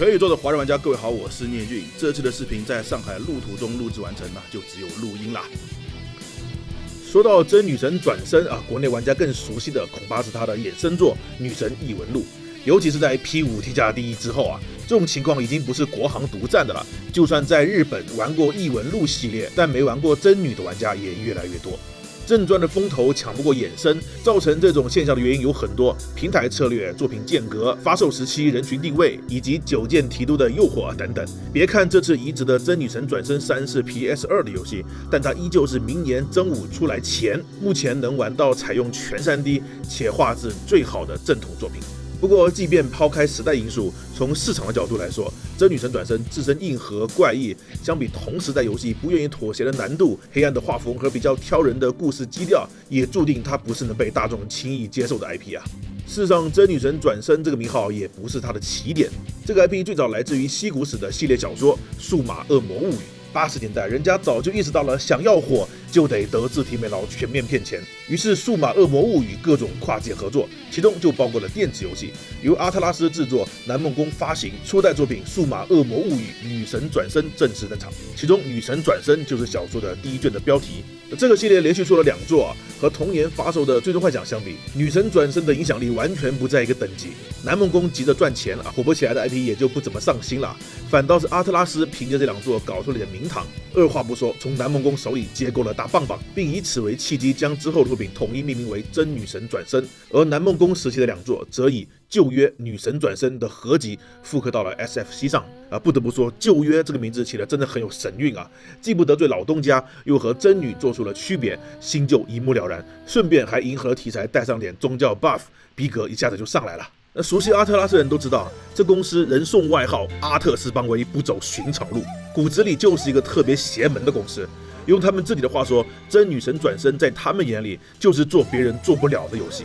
全宇宙的华人玩家，各位好，我是聂俊。这次的视频在上海路途中录制完成，就只有录音啦。说到真女神转身国内玩家更熟悉的恐怕是她的衍生作《女神异闻录》，尤其是在 P5 提价第一之后这种情况已经不是国行独占的了。就算在日本玩过异闻录系列，但没玩过真女的玩家也越来越多。正传的风头抢不过衍生，造成这种现象的原因有很多：平台策略、作品间隔、发售时期、人群定位，以及九剑提督的诱惑等等。别看这次移植的真女神转身3是 PS2 的游戏，但它依旧是明年真5出来前，目前能玩到采用全 3D 且画质最好的正统作品。不过，即便抛开时代因素，从市场的角度来说，真女神转身自身硬核怪异，相比同时代游戏不愿意妥协的难度、黑暗的画风和比较挑人的故事基调，也注定它不是能被大众轻易接受的 IP 事实上，真女神转身这个名号也不是它的起点，这个 IP 最早来自于西谷史的系列小说《数码恶魔物语》。80年代，人家早就意识到了，想要火就得德智体美劳全面骗钱。于是，《数码恶魔物语》各种跨界合作，其中就包括了电子游戏，由阿特拉斯制作，南梦宫发行。初代作品《数码恶魔物语：女神转身》正式登场，其中“女神转身”就是小说的第一卷的标题。这个系列连续出了2作和同年发售的《最终幻想》相比，《女神转身》的影响力完全不在一个等级。南梦宫急着赚钱火不起来的 IP 也就不怎么上心了，反倒是阿特拉斯凭借这2作搞出了点名堂。二话不说，从南梦宫手里接过了大棒棒，并以此为契机，将之后的作品统一命名为真女神转身。而南梦宫时期的2作则以旧约女神转身的合集复刻到了 SFC 上不得不说，旧约这个名字起得真的很有神韵既不得罪老东家，又和真女做出了区别，新旧一目了然，顺便还迎合了题材，带上点宗教 buff， 逼格一下子就上来了。那熟悉阿特拉斯人都知道，这公司人送外号阿特斯邦威，不走寻常路，骨子里就是一个特别邪门的公司。用他们自己的话说，真女神转身在他们眼里就是做别人做不了的游戏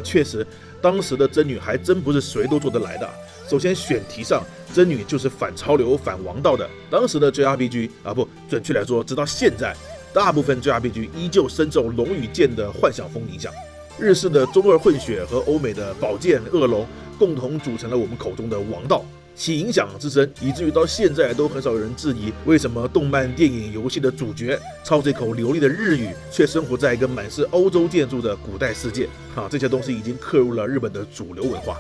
确实，当时的真女还真不是谁都做得来的。首先选题上，真女就是反潮流、反王道的。当时的 JRPG 不，准确来说，直到现在，大部分 JRPG 依旧深受龙与剑的幻想风影响。日式的中二混血和欧美的宝剑恶龙共同组成了我们口中的王道，其影响之深，以至于到现在都很少有人质疑，为什么动漫、电影、游戏的主角操这口流利的日语，却生活在一个满是欧洲建筑的古代世界这些东西已经刻入了日本的主流文化。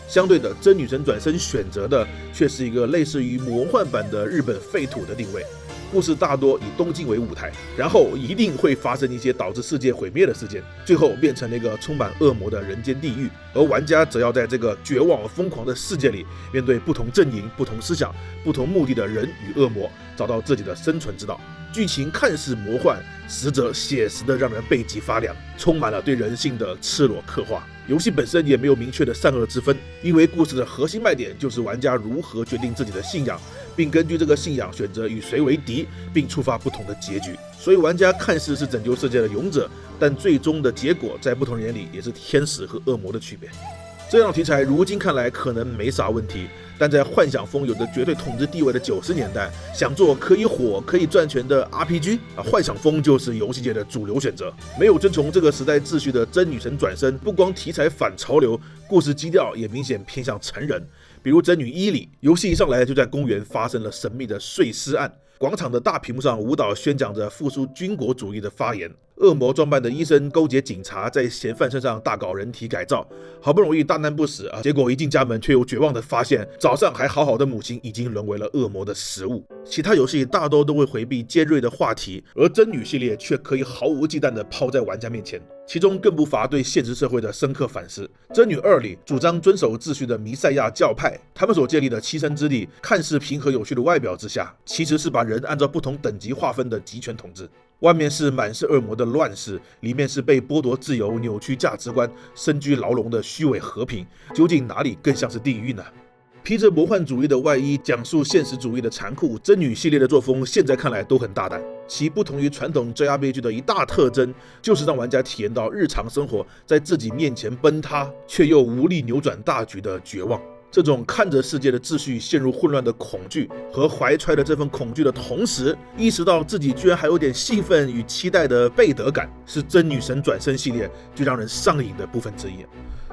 相对的，真女神转身选择的却是一个类似于魔幻版的日本废土的定位。故事大多以东京为舞台，然后一定会发生一些导致世界毁灭的事件，最后变成了一个充满恶魔的人间地狱，而玩家则要在这个绝望而疯狂的世界里，面对不同阵营、不同思想、不同目的的人与恶魔，找到自己的生存之道。剧情看似魔幻，实则写实的让人背脊发凉，充满了对人性的赤裸刻画。游戏本身也没有明确的善恶之分，因为故事的核心卖点就是玩家如何决定自己的信仰，并根据这个信仰选择与谁为敌，并触发不同的结局。所以玩家看似是拯救世界的勇者，但最终的结果在不同人眼里也是天使和恶魔的区别。这样的题材如今看来可能没啥问题，但在幻想风有着绝对统治地位的90年代，想做可以火可以赚钱的 RPG幻想风就是游戏界的主流选择。没有遵从这个时代秩序的真女神转身，不光题材反潮流，故事基调也明显偏向成人。比如真女伊里，游戏一上来就在公园发生了神秘的碎尸案，广场的大屏幕上舞蹈宣讲着复苏军国主义的发言。恶魔装扮的医生勾结警察，在嫌犯身上大搞人体改造，好不容易大难不死结果一进家门却又绝望的发现，早上还好好的母亲已经沦为了恶魔的食物。其他游戏大多都会回避尖锐的话题，而真女系列却可以毫无忌惮的抛在玩家面前。其中更不乏对现实社会的深刻反思。真女2里主张遵守秩序的弥赛亚教派，他们所建立的栖身之地，看似平和有序的外表之下，其实是把人按照不同等级划分的集权统治。外面是满是恶魔的乱世，里面是被剥夺自由、扭曲价值观、身居牢笼的虚伪和平，究竟哪里更像是地狱呢？披着魔幻主义的外衣，讲述现实主义的残酷，真女系列的作风现在看来都很大胆。其不同于传统 JRPG 的一大特征，就是让玩家体验到日常生活在自己面前崩塌，却又无力扭转大局的绝望。这种看着世界的秩序陷入混乱的恐惧，和怀揣着这份恐惧的同时，意识到自己居然还有点兴奋与期待的背德感，是真女神转生系列最让人上瘾的部分之一。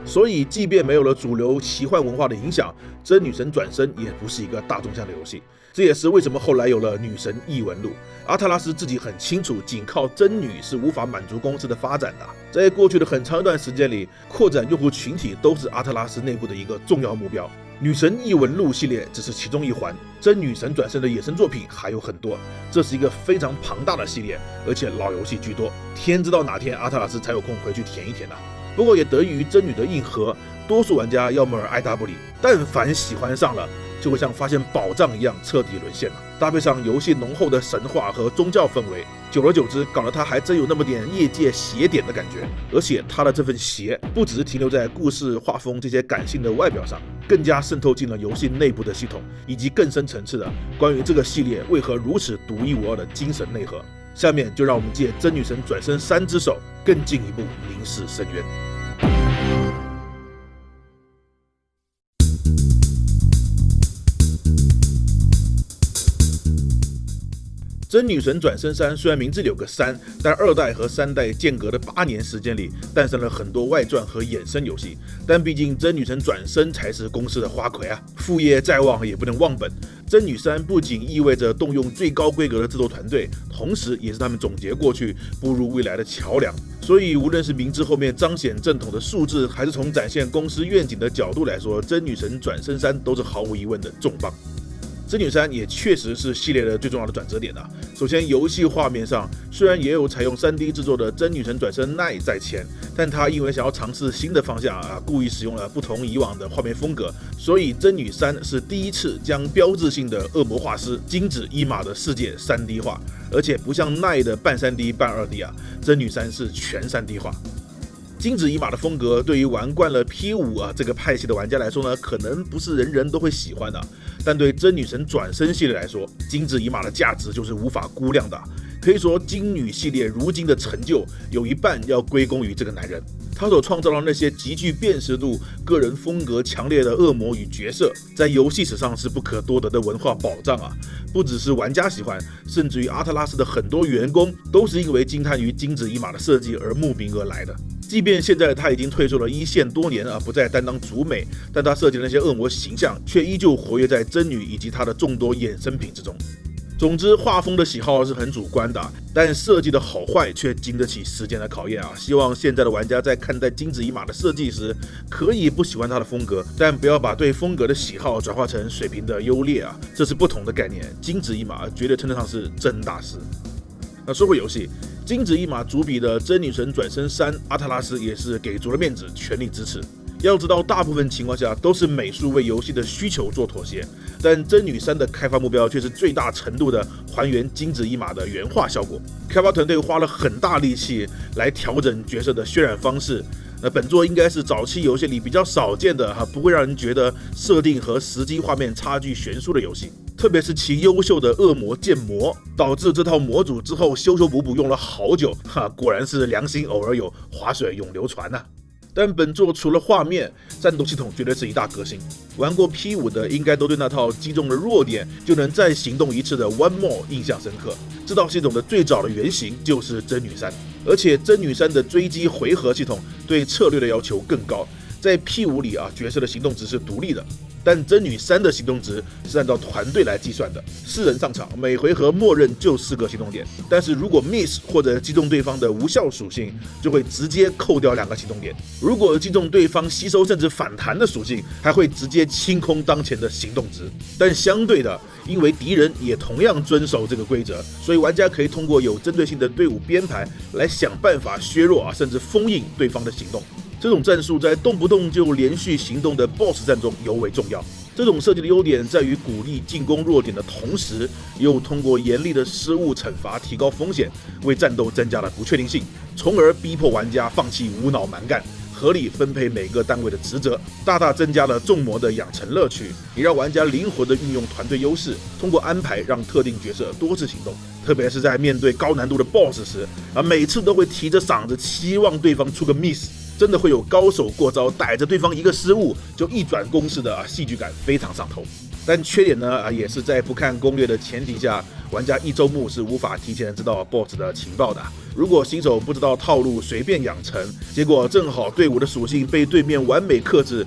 所以，即便没有了主流奇幻文化的影响，真女神转生也不是一个大众向的游戏。这也是为什么后来有了女神异闻录。阿特拉斯自己很清楚，仅靠真女是无法满足公司的发展的。在过去的很长一段时间里，扩展用户群体都是阿特拉斯内部的一个重要目标。女神异闻录系列只是其中一环，真女神转生的野生作品还有很多。这是一个非常庞大的系列，而且老游戏居多。天知道哪天阿特拉斯才有空回去填一填呢？不过也得益于真女的硬核，多数玩家要么爱答不理，但凡喜欢上了，就会像发现宝藏一样彻底沦陷了。搭配上游戏浓厚的神话和宗教氛围，久而久之，搞得它还真有那么点业界邪点的感觉。而且它的这份邪，不只是停留在故事、画风这些感性的外表上，更加渗透进了游戏内部的系统，以及更深层次的关于这个系列为何如此独一无二的精神内核。下面就让我们借真女神转生3之手，更进一步凝视深渊。真女神转生3虽然名字里有个3，但2代和3代间隔的8年时间里，诞生了很多外传和衍生游戏。但毕竟真女神转生才是公司的花魁啊，副业再旺也不能忘本。真女3不仅意味着动用最高规格的制作团队，同时也是他们总结过去、步入未来的桥梁。所以，无论是名字后面彰显正统的数字，还是从展现公司愿景的角度来说，真女神转生3都是毫无疑问的重磅。真女3也确实是系列的最重要的转折点啊。首先，游戏画面上虽然也有采用 3D 制作的真女神转生 Night 在前，但它因为想要尝试新的方向故意使用了不同以往的画面风格，所以真女3是第一次将标志性的恶魔画师金子一马的世界 3D 化，而且不像 Night 的半 3D 半 2D 真女3是全 3D 化。金子一马的风格对于玩惯了 P5 这个派系的玩家来说呢，可能不是人人都会喜欢的，但对真女神转生系列来说，金子一马的价值就是无法估量的。可以说，金女系列如今的成就有一半要归功于这个男人。他所创造的那些极具辨识度、个人风格强烈的恶魔与角色，在游戏史上是不可多得的文化宝藏啊！不只是玩家喜欢，甚至于阿特拉斯的很多员工都是因为惊叹于金子一马的设计而慕名而来的。即便现在他已经退出了一线多年不再担当主美，但他设计的那些恶魔形象却依旧活跃在真女以及他的众多衍生品之中。总之，画风的喜好是很主观的，但设计的好坏却经得起时间的考验啊！希望现在的玩家在看待金子一马的设计时，可以不喜欢他的风格，但不要把对风格的喜好转化成水平的优劣啊！这是不同的概念。金子一马绝对称得上是真大师。那说回游戏，金子一马主笔的真女神转生3，阿特拉斯也是给足了面子，全力支持。要知道，大部分情况下都是美术为游戏的需求做妥协，但真女3的开发目标却是最大程度的还原金子一马的原画效果。开发团队花了很大力气来调整角色的渲染方式。本作应该是早期游戏里比较少见的不会让人觉得设定和实际画面差距悬殊的游戏。特别是其优秀的恶魔建模，导致这套模组之后修补用了好久。果然是良心偶尔有，划水永流传啊。但本作除了画面，战斗系统绝对是一大革新。玩过 P5 的应该都对那套击中了弱点就能再行动一次的 One More 印象深刻。这套系统的最早的原型就是真女3，而且真女3的追击回合系统对策略的要求更高。在 P5 里角色的行动值是独立的，但真女3的行动值是按照团队来计算的，4人上场，每回合默认就4个行动点，但是如果 miss 或者击中对方的无效属性，就会直接扣掉2个行动点；如果击中对方吸收甚至反弹的属性，还会直接清空当前的行动值。但相对的，因为敌人也同样遵守这个规则，所以玩家可以通过有针对性的队伍编排来想办法削弱甚至封印对方的行动。这种战术在动不动就连续行动的 BOSS 战中尤为重要。这种设计的优点在于鼓励进攻弱点的同时，又通过严厉的失误惩罚提高风险，为战斗增加了不确定性，从而逼迫玩家放弃无脑蛮干，合理分配每个单位的职责，大大增加了众魔的养成乐趣，也让玩家灵活地运用团队优势，通过安排让特定角色多次行动。特别是在面对高难度的 BOSS 时，每次都会提着嗓子期望对方出个 miss，真的会有高手过招，逮着对方一个失误就一转攻势的戏剧感非常上头。但缺点呢，也是在不看攻略的前提下，玩家一周目是无法提前知道 BOSS 的情报的。如果新手不知道套路随便养成，结果正好队伍的属性被对面完美克制，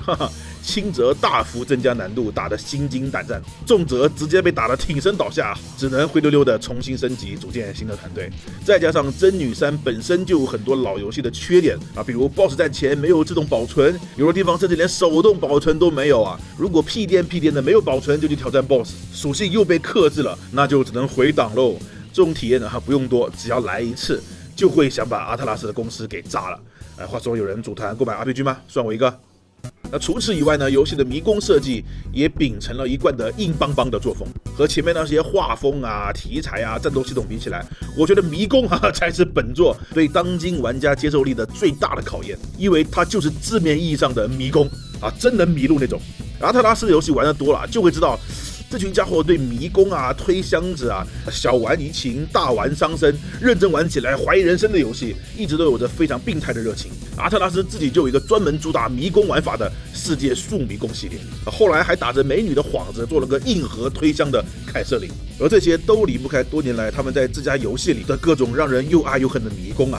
轻则大幅增加难度，打得心惊胆战；重则直接被打得挺身倒下，只能灰溜溜的重新升级，组建新的团队。再加上真女3本身就有很多老游戏的缺点比如 BOSS 战前没有自动保存，有的地方甚至连手动保存都没有如果屁颠的没有保存就去挑战 BOSS， 属性又被克制了，那就只能回档喽。这种体验不用多，只要来一次，就会想把阿特拉斯的公司给炸了。话说有人组团购买 RPG 吗？算我一个。除此以外呢，游戏的迷宫设计也秉承了一贯的硬邦邦的作风，和前面那些画风题材战斗系统比起来，我觉得迷宫才是本作对当今玩家接受力的最大的考验，因为它就是字面意义上的迷宫真能迷路那种。阿特拉斯的游戏玩得多了，就会知道这群家伙对迷宫推箱子小玩怡情，大玩伤身，认真玩起来怀疑人生的游戏，一直都有着非常病态的热情。阿特拉斯自己就有一个专门主打迷宫玩法的世界树迷宫系列，后来还打着美女的幌子做了个硬核推箱的凯瑟琳，而这些都离不开多年来他们在自家游戏里的各种让人又爱又恨的迷宫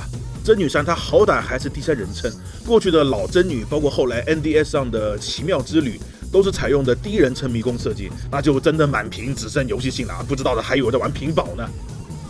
真女3它好歹还是第三人称，过去的老真女包括后来 NDS 上的奇妙之旅都是采用的第一人称迷宫设计，那就真的满屏只剩游戏性了，不知道的还以为在玩屏保呢。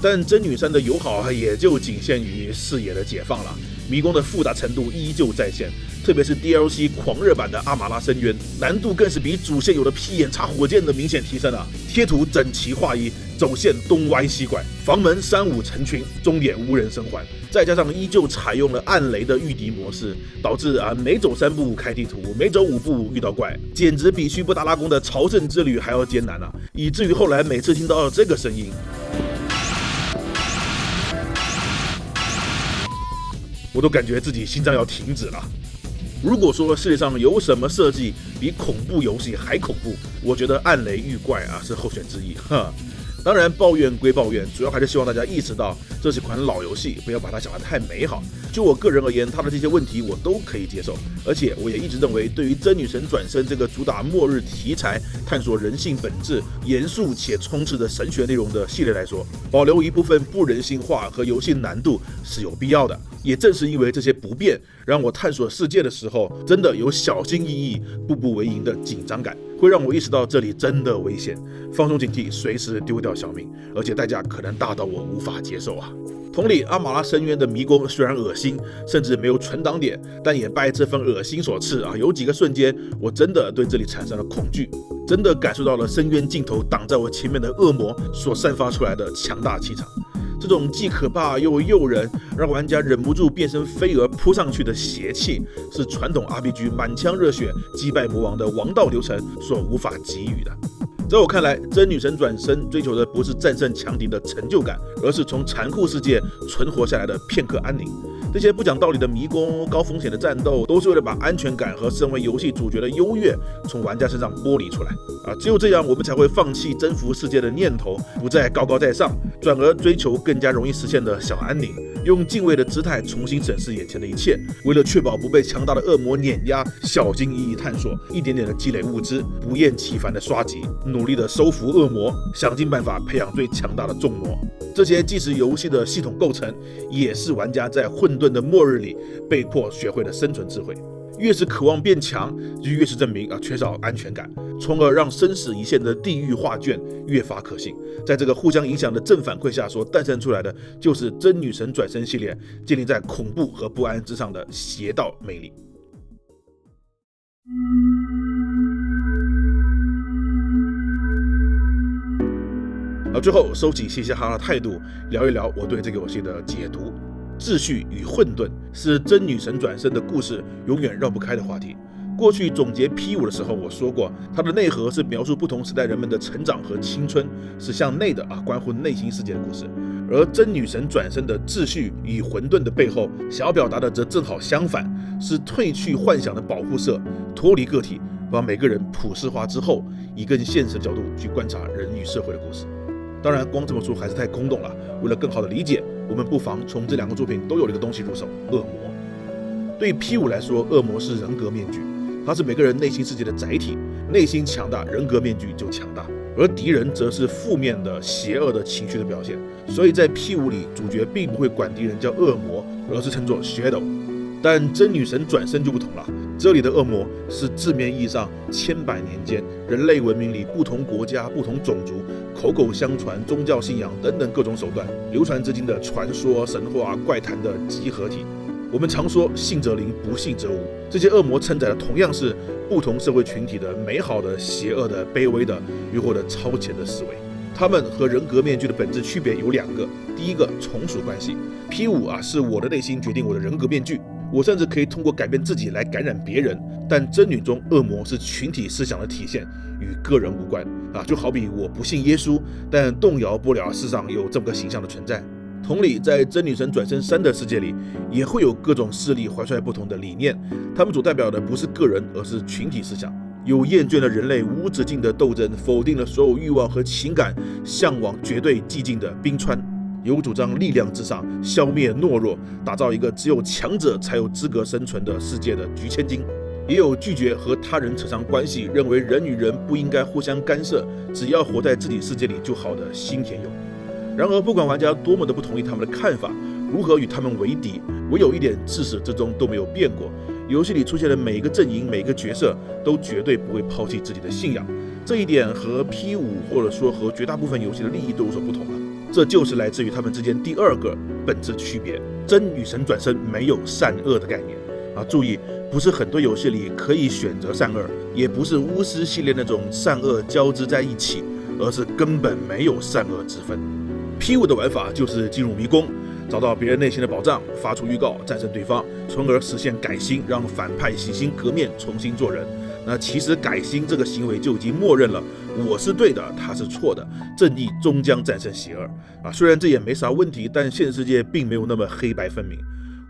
但真女3的友好也就仅限于视野的解放了，迷宫的复杂程度依旧在线，特别是 DLC 狂热版的阿玛拉深渊，难度更是比主线有的屁眼插火箭的明显提升贴图整齐划一，走线东歪西拐，房门3、5成群，终点无人生还。再加上依旧采用了暗雷的御敌模式，导致每走3步开地图，每走5步遇到怪，简直比虚布达拉宫的朝圣之旅还要艰难以至于后来每次听到这个声音，我都感觉自己心脏要停止了。如果说世界上有什么设计比恐怖游戏还恐怖，我觉得暗雷遇怪是后选之一。当然抱怨归抱怨，主要还是希望大家意识到这是款老游戏，不要把它想得太美好。就我个人而言，它的这些问题我都可以接受，而且我也一直认为，对于真女神转生这个主打末日题材、探索人性本质、严肃且充斥着神学内容的系列来说，保留一部分不人性化和游戏难度是有必要的。也正是因为这些不便，让我探索世界的时候真的有小心翼翼、步步为营的紧张感，会让我意识到这里真的危险，放松警惕，随时丢掉小命，而且代价可能大到我无法接受同理，阿玛拉深渊的迷宫虽然恶心，甚至没有存档点，但也拜这份恶心所赐有几个瞬间我真的对这里产生了恐惧，真的感受到了深渊尽头挡在我前面的恶魔所散发出来的强大气场。这种既可怕又诱人，让玩家忍不住变身飞蛾扑上去的邪气，是传统 RPG 满腔热血击败魔王的王道流程所无法给予的。在我看来，真女神转生追求的不是战胜强敌的成就感，而是从残酷世界存活下来的片刻安宁。这些不讲道理的迷宫、高风险的战斗，都是为了把安全感和身为游戏主角的优越从玩家身上剥离出来只有这样，我们才会放弃征服世界的念头，不再高高在上，转而追求更加容易实现的小安宁，用敬畏的姿态重新审视眼前的一切。为了确保不被强大的恶魔碾压，小心翼翼探索，一点点的积累物资，不厌其烦的刷级，努力的收服恶魔，想尽办法培养最强大的众魔。这些既是游戏的系统构成，也是玩家在混沌的末日里被迫学会的生存智慧。越是渴望变强，就越是证明缺少安全感，从而让生死一线的地狱画卷越发可信。在这个互相影响的正反馈下所诞生出来的，就是真女神转生系列建立在恐怖和不安之上的邪道魅力。最后收起嘻嘻哈哈的态度，聊一聊我对这个游戏的解读。秩序与混沌是真女神转生的故事永远绕不开的话题。过去总结 P5 的时候，我说过，它的内核是描述不同时代人们的成长和青春，是向内的关乎内心世界的故事。而真女神转生的秩序与混沌的背后，想要表达的则正好相反，是褪去幻想的保护色，脱离个体，把每个人普世化之后，以更现实的角度去观察人与社会的故事。当然，光这么说还是太空洞了。为了更好的理解，我们不妨从这两个作品都有了一个东西入手——恶魔。对 P5 来说，恶魔是人格面具，它是每个人内心世界的载体。内心强大，人格面具就强大。而敌人则是负面的、邪恶的情绪的表现。所以在 P5 里，主角并不会管敌人叫恶魔，而是称作 Shadow。但真女神转生就不同了，这里的恶魔是字面意义上千百年间人类文明里不同国家、不同种族口口相传、宗教信仰等等各种手段流传至今的传说、神话、怪谈的集合体。我们常说信则灵，不信则无。这些恶魔承载的同样是不同社会群体的美好的、邪恶的、卑微的，又或者超前的思维。他们和人格面具的本质区别有两个。第一个，从属关系。P5 是我的内心决定我的人格面具，我甚至可以通过改变自己来感染别人。但真女中，恶魔是群体思想的体现，与个人无关就好比我不信耶稣，但动摇不了世上有这么个形象的存在。同理，在真女神转生3的世界里，也会有各种势力怀揣不同的理念，他们所代表的不是个人，而是群体思想。有厌倦了人类无止境的斗争，否定了所有欲望和情感，向往绝对寂静的冰川；有主张力量至上，消灭懦弱，打造一个只有强者才有资格生存的世界的菊千金；也有拒绝和他人扯上关系，认为人与人不应该互相干涉，只要活在自己世界里就好的新田勇。然而，不管玩家多么的不同意他们的看法，如何与他们为敌，唯有一点自始至终都没有变过：游戏里出现的每一个阵营、每个角色都绝对不会抛弃自己的信仰。这一点和 P5 或者说和绝大部分游戏的利益都有所不同了。这就是来自于他们之间第二个本质区别：真女神转生没有善恶的概念注意，不是很多游戏里可以选择善恶，也不是巫师系列那种善恶交织在一起，而是根本没有善恶之分。P5 的玩法就是进入迷宫，找到别人内心的宝藏，发出预告，战胜对方，从而实现改心，让反派洗心革面，重新做人。那其实改心这个行为就已经默认了我是对的，他是错的，正义终将战胜邪恶虽然这也没啥问题，但现实世界并没有那么黑白分明。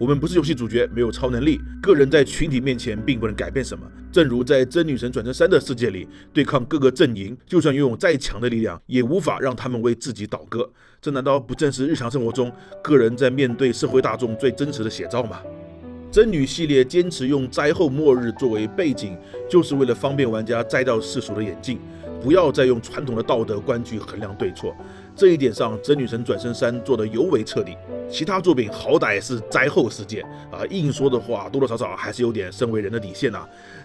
我们不是游戏主角，没有超能力，个人在群体面前并不能改变什么。正如在真女神转生3的世界里，对抗各个阵营，就算拥有再强的力量，也无法让他们为自己倒戈。这难道不正是日常生活中个人在面对社会大众最真实的写照吗？真女系列坚持用灾后末日作为背景，就是为了方便玩家摘掉世俗的眼镜，不要再用传统的道德观去衡量对错。这一点上，真女神转生3做得尤为彻底。其他作品好歹是灾后世界硬说的话多多少少还是有点身为人的底线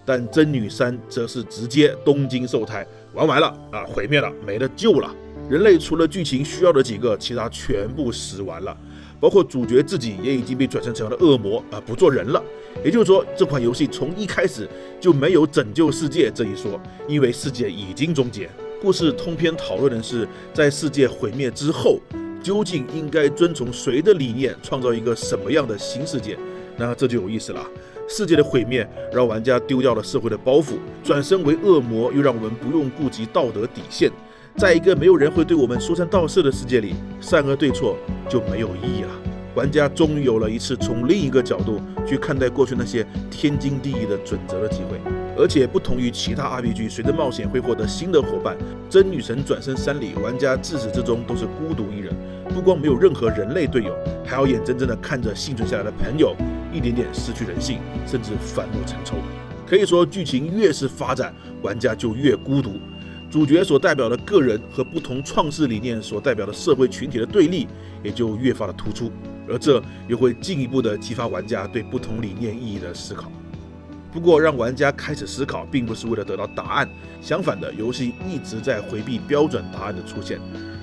但真女3则是直接东京受胎，玩完了毁灭了，没得救了。人类除了剧情需要的几个，其他全部死完了，包括主角自己也已经被转生成了恶魔不做人了。也就是说，这款游戏从一开始就没有拯救世界这一说，因为世界已经终结。故事通篇讨论的是，在世界毁灭之后，究竟应该遵从谁的理念，创造一个什么样的新世界？那这就有意思了。世界的毁灭让玩家丢掉了社会的包袱，转身为恶魔又让我们不用顾及道德底线。在一个没有人会对我们说三道四的世界里，善恶对错就没有意义了。玩家终于有了一次从另一个角度去看待过去那些天经地义的准则的机会。而且不同于其他 RPG 随着冒险会获得新的伙伴，真女神转生3里玩家自始至终都是孤独一人，不光没有任何人类队友，还要眼睁睁地看着幸存下来的朋友一点点失去人性，甚至反目成仇。可以说剧情越是发展，玩家就越孤独，主角所代表的个人和不同创世理念所代表的社会群体的对立也就越发的突出，而这又会进一步的激发玩家对不同理念意义的思考。不过，让玩家开始思考，并不是为了得到答案，相反的，游戏一直在回避标准答案的出现。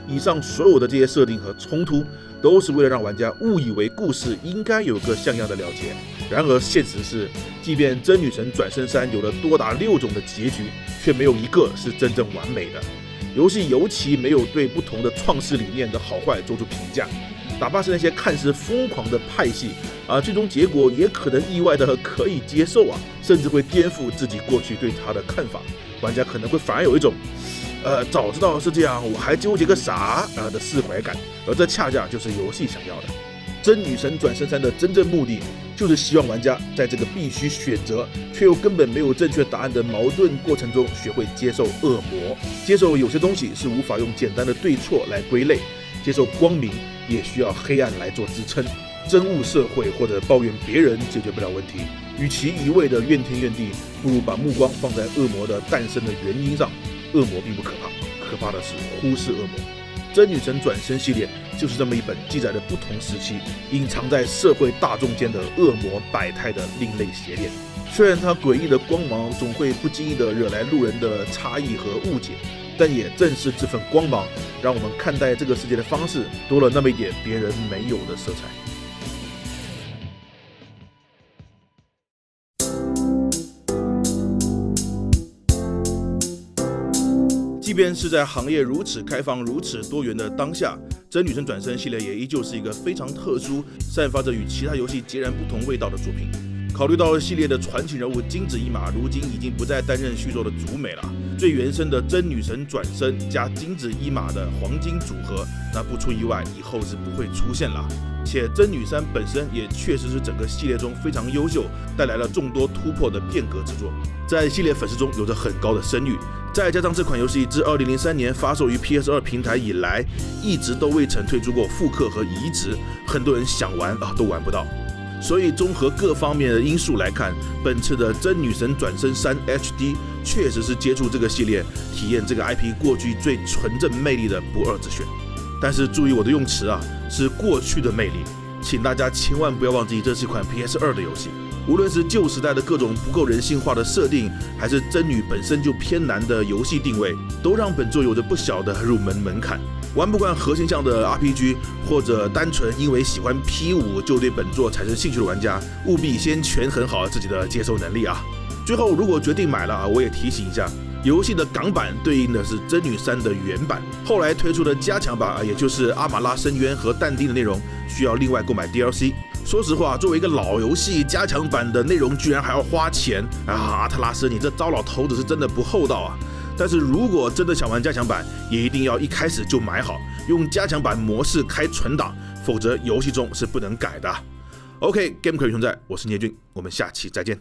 以上所有的这些设定和冲突，都是为了让玩家误以为故事应该有个像样的了结。然而，现实是，即便真女神转生3有了多达6种的结局，却没有一个是真正完美的。游戏尤其没有对不同的创世理念的好坏做出评价，哪怕是那些看似疯狂的派系最终结果也可能意外的可以接受甚至会颠覆自己过去对它的看法。玩家可能会反而有一种早知道是这样，我还纠结个啥的释怀感，而这恰恰就是游戏想要的。真女神转生3的真正目的，就是希望玩家在这个必须选择却又根本没有正确答案的矛盾过程中，学会接受恶魔，接受有些东西是无法用简单的对错来归类，接受光明也需要黑暗来做支撑。憎恶社会或者抱怨别人解决不了问题，与其一味的怨天怨地，不如把目光放在恶魔的诞生的原因上。恶魔并不可怕，可怕的是忽视恶魔。真女神转生系列就是这么一本记载了不同时期隐藏在社会大众间的恶魔百态的另类邪念。虽然它诡异的光芒总会不经意地惹来路人的差异和误解，但也正是这份光芒，让我们看待这个世界的方式多了那么一点别人没有的色彩。即便是在行业如此开放、如此多元的当下，真女神转生系列也依旧是一个非常特殊、散发着与其他游戏截然不同味道的作品。考虑到系列的传奇人物金子一马如今已经不再担任续作的主美了，最原生的真女神转生加金子一马的黄金组合，那不出意外以后是不会出现了。且真女3本身也确实是整个系列中非常优秀，带来了众多突破的变革之作，在系列粉丝中有着很高的声誉。再加上这款游戏自2003年发售于 PS2 平台以来，一直都未曾推出过复刻和移植，很多人想玩都玩不到。所以综合各方面的因素来看，本次的真女神转生3 HD 确实是接触这个系列、体验这个 IP 过去最纯正魅力的不二之选。但是注意我的用词是过去的魅力，请大家千万不要忘记，这是一款 PS2 的游戏。无论是旧时代的各种不够人性化的设定，还是真女本身就偏难的游戏定位，都让本作有着不小的入门门槛。玩不惯核心向的 RPG， 或者单纯因为喜欢 P5 就对本作产生兴趣的玩家，务必先权衡好自己的接受能力最后，如果决定买了我也提醒一下，游戏的港版对应的是真女3的原版，后来推出的加强版也就是阿玛拉深渊和但丁的内容，需要另外购买 DLC。说实话，作为一个老游戏，加强版的内容居然还要花钱阿特拉斯，你这糟老头子是真的不厚道但是如果真的想玩加强版，也一定要一开始就买好，用加强版模式开存档，否则游戏中是不能改的。OK，Game 可以存在，我是聂俊，我们下期再见。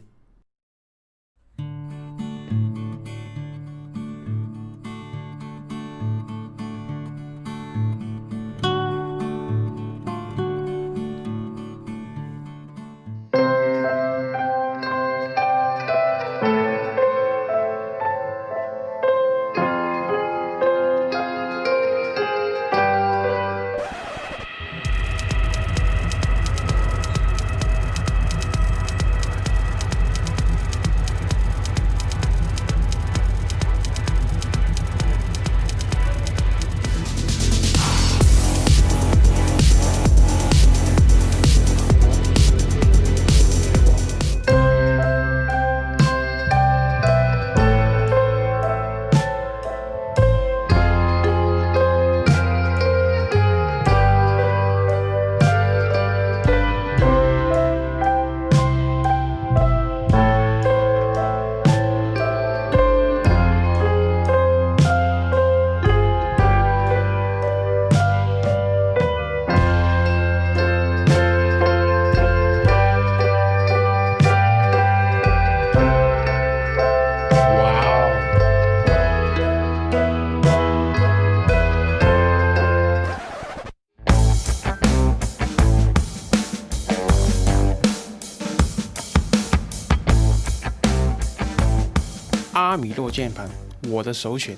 阿米诺键盘，我的首选。